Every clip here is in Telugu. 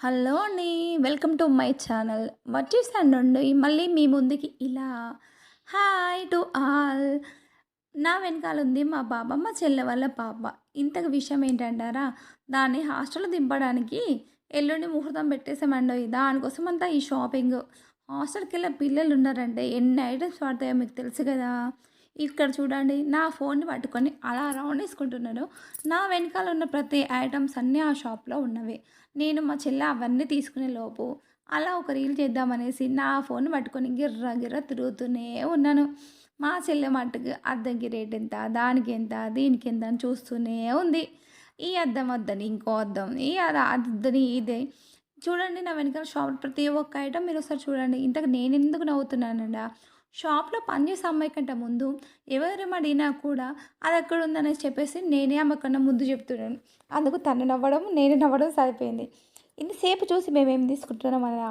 హలో అండి. Welcome to my channel. వచ్చేసానండి మళ్ళీ మీ ముందుకి ఇలా. Hi to all. నా వెనకాలుంది మా పాప, మా చెల్లె వాళ్ళ పాప. ఇంతకు విషయం ఏంటంటారా? దాన్ని హాస్టల్‌లో దింపడానికి ఎల్లుండి ముహూర్తం పెట్టేసామండోయ్. దానికోసం అంతా ఈ షాపింగు. హాస్టల్‌కెళ్ళే పిల్లలున్నారంటే ఎన్ని ఐటెమ్స్ పడతాయో మీకు తెలుసు గదా! ఇక్కడ చూడండి నా ఫోన్‌ని పట్టుకొని అలా రౌండేసుకుంటున్నాడు. నా వెనకాల ఉన్న ప్రతి ఐటెమ్స్ అన్నీ ఆ షాప్‌లో ఉన్నవే. నేను మా చెల్లి అవన్నీ తీసుకునే లోపు అలా ఒక రీల్ చేద్దామనేసి నా ఫోన్ పట్టుకొని గిర్ర గిర్ర తిరుగుతూనే ఉన్నాను. మా చెల్లె మట్టుకు అద్దంకి రేట్ ఎంత, దానికి ఎంత, దీనికి ఎంత అని చూస్తూనే ఉంది. ఈ అద్దం వద్దని ఇంకో అద్దం, ఈ అద్దని ఇదే. చూడండి నా వెనకాల షాప్ ప్రతి ఒక్క ఐటెం మీరు ఒకసారి చూడండి. ఇంతకు నేనెందుకు నవ్వుతున్నానండి, షాప్‌లో పనిచేసే అమ్మాయి కంటే ముందు ఎవరేమి అడిగినా కూడా అదెక్కడుందనేసి చెప్పేసి నేనే ఆమెకన్నా ముందు చెప్తున్నాను. అందుకు తను నవ్వడం, నేను నవ్వడం సరిపోయింది. ఇంతసేపు చూసి మేమేం తీసుకుంటున్నామనా,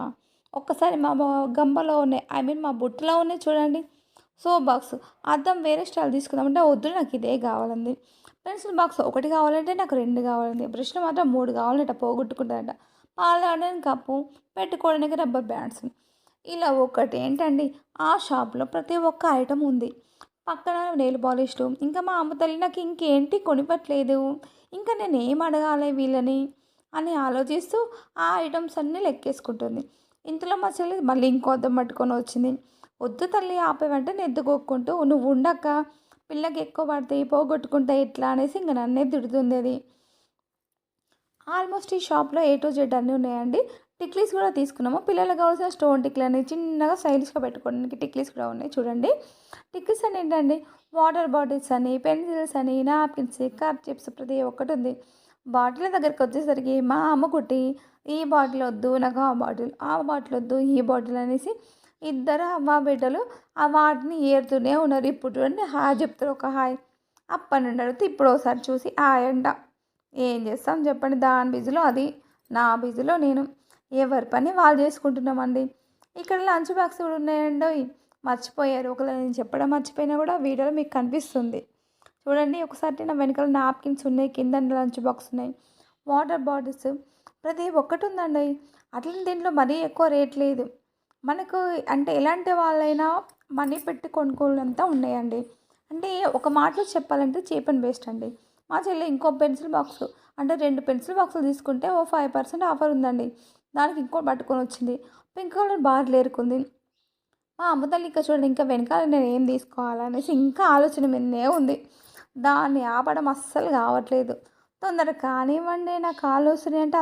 ఒక్కసారి మా గంపలో ఉన్నాయి, ఐ మీన్ మా బుట్టలో ఉన్నాయి చూడండి. సోప్ బాక్స్, అద్దం వేరే స్టైల్ తీసుకుందామంటే వద్దు నాకు ఇదే కావాలంది. పెన్సిల్ బాక్స్ ఒకటి కావాలంటే నాకు 2 కావాలంది. బ్రష్‌లు మాత్రం 3 కావాలంట, పోగొట్టుకుంటాడంట. పాలు తాగడానికి కప్పు, పెట్టుకోవడానికి రబ్బర్ బ్యాండ్స్. ఇలా ఒకటేంటండి, ఆ షాప్‌లో ప్రతి ఒక్క ఐటెం ఉంది. పక్కన నెయిల్ పాలిష్‌లు, ఇంకా మా అమ్మ తల్లి నాకు ఇంకేంటి కొనిపెట్టలేదు, ఇంకా నేనేం అడగాలి వీళ్ళని అని ఆలోచిస్తూ ఆ ఐటెమ్స్ అన్నీ లెక్కేసుకుంటుంది. ఇంతలో మా చెల్లి మళ్ళీ ఇంకో అద్దం పట్టుకొని వచ్చింది. "వద్దు తల్లి ఆపేవంటే నెత్తుకొక్కుంటూ నువ్వు ఉండక్క, పిల్లకి ఎక్కువ పడతాయి, పోగొట్టుకుంటే ఎట్లా" అనేసి ఇంక నన్నే తిడుతుంది అది. ఆల్మోస్ట్ ఈ షాప్‌లో ఏ టు జెడ్ అన్నీ ఉన్నాయండి. టిక్లీస్ కూడా తీసుకున్నాము. పిల్లలకు కావాల్సిన స్టోన్ టిక్లీలని చిన్నగా స్టైలిష్‌గా పెట్టుకోవడానికి టిక్లీస్ కూడా ఉన్నాయి చూడండి. టిక్లీస్ అని ఏంటండి, వాటర్ బాటిల్స్ అని, పెన్సిల్స్ అని, నాప్కిన్స్, కర్చీఫ్స్ ప్రతి ఒక్కటి ఉంది. బాటిల్ దగ్గరికి వచ్చేసరికి మా అమ్మ కుట్టి, "ఈ బాటిల్ వద్దు నాకు, ఆ బాటిల్ వద్దు ఈ బాటిల్" అనేసి ఇద్దరు అమ్మ బిడ్డలు ఆ వాటిని ఏరుతూనే ఉన్నారు. ఇప్పుడు చూడండి హాయ్ చెప్తారు ఒక హాయ్. అప్పటి నుండి ఇప్పుడు ఒకసారి చూసి హాయ్ అంట. ఏం చేస్తాం చెప్పండి, దాని బిజీలో అది, నా బిజీలో నేను. ఎవరి పని వాళ్ళు చేసుకుంటున్నామండి. ఇక్కడ లంచ్ బాక్స్ కూడా ఉన్నాయండోయ్. మర్చిపోయారు. ఒకవేళ నేను చెప్పడం మర్చిపోయినా కూడా వీడియోలో మీకు కనిపిస్తుంది. చూడండి ఒకసారి నా వెనకాల నాప్కిన్స్ ఉన్నాయి, కింద లంచ్ బాక్స్ ఉన్నాయి, వాటర్ బాటిల్స్ ప్రతి ఒక్కటి ఉందండి. అట్లనే దీంట్లో మరీ ఎక్కువ రేట్ లేదు. మనకు అంటే ఎలాంటి వాళ్ళైనా మనీ పెట్టి కొనుక్కోలంతా ఉన్నాయండి. అంటే ఒక మాటలో చెప్పాలంటే చీప్ అండ్ బెస్ట్ అండి. మా చెల్లి ఇంకో పెన్సిల్ బాక్స్, అంటే 2 పెన్సిల్ బాక్సులు తీసుకుంటే ఓ 5% ఆఫర్ ఉందండి. దానికి ఇంకోటి పట్టుకొని వచ్చింది. పింక్ కలర్ బార్లు ఏరుకుంది. మా అమ్మ తల్లి ఇంకా చూడండి, ఇంకా వెనకాల నేను ఏం తీసుకోవాలనేసి ఇంకా ఆలోచన మీదనే ఉంది. దాన్ని ఆపడం అస్సలు కావట్లేదు. తొందరగా కానివ్వండి, నాకు ఆలోచన అంటే